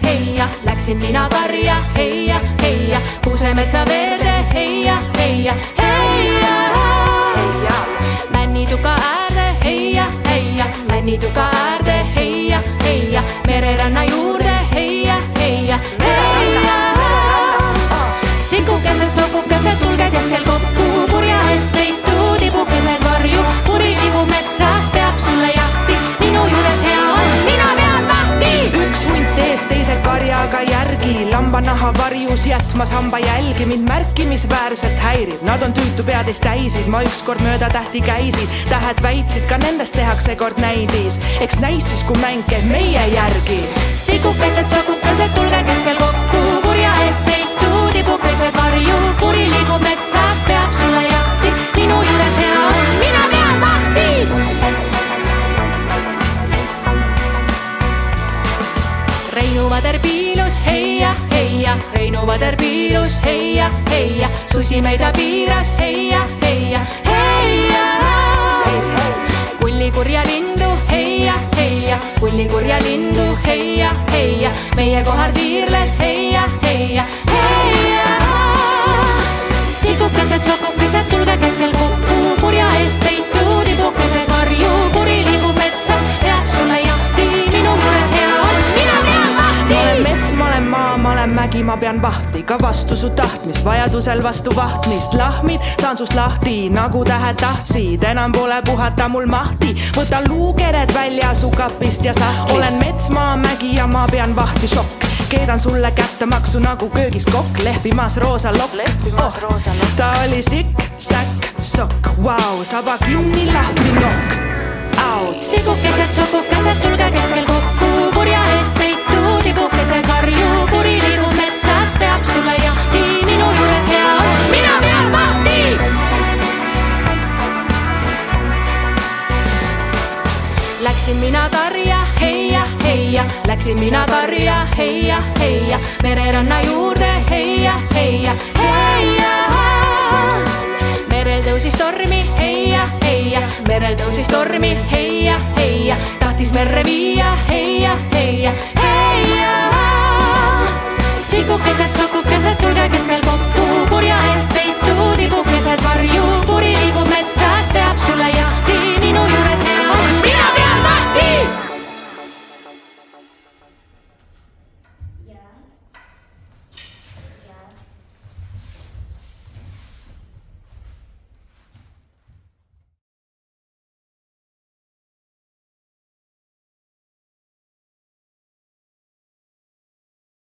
heia, läksin mina karja, heia, heia, kuusemetsa verde, heia, heia, heia. Männituka äärde, heia, heia, männituka äärde, heia, heia, mererannan juurde, heia, heia, heia. Sikukeset, sokukeset, tulge keskel kokku, purja eest peitu, tibukeset varju, puri liigub metsas, peab sulle jahti, minu juures hea on, mina pean vahti. Üks hunt ees teise karjaga järgi, lambanaha varjus jätmas hamba jälgi, mind märkimisväärselt häirib, nad on tüütu peateist täisid, ma ükskord mööda tähti käisin, tähed väitsid, ka nendest tehakse kord näidis, eks näis siis, kui mäng käib meie järgi. Sikukesed, sokukesed, tulge keskel kokku, purja eest peitu, tibukesed varju, puri liigub metsas, peab sulle jahti, minu juures hea on, mina pean vahti. Reinu Vader piilus, heia, heia, Reinu Vader piilus, heia, heia, susi meida piiras, heia, heia, heia. Kullikurja lindu, heia, heia, kullikurja lindu, heia, heia, meie kohal tiirles, heia, heia, heia. Sikukesed, sokukesed, tulge keskel kokku, purja eest peitu, tibukesed varju, puri liigub metsas, peab sulle jahti, minu juures hea on, mina pean vahti. Ma olen mets, ma olen maa, ma olen mägi, ma pean vahti, ka vastu su tahtmist, vajadusel vastu vahtmist. Lahmid, saan sust lahti, nagu tähed tahtsid, enam pole puhata mul mahti, võtan luukered välja su kapist ja sahtlist. Olen mets, maa, mägi ja ma pean vahti, šokk. Keedan sulle kätte maksu nagu köögis kokk, lehvimas roosa lokk, oh, ta oli sikk, säkk, sokk, vau, saba kinni, lahti nokk, out. Sikukesed, sokukesed, tulge keskel kokku, purja eest peitu, tibukesed varju, puri liigub metsas, peab sulle jahti, minu juures hea on, mina pean vahti. Läksin mina karja, heia, heia, läksin mina karja, heia, heia, mereranna juurde, heia, heia, heia. Merel tõusis tormi, heia, heia, merel tõusis tormi, heia, heia, tahtis merre viia, heia, heia, heia.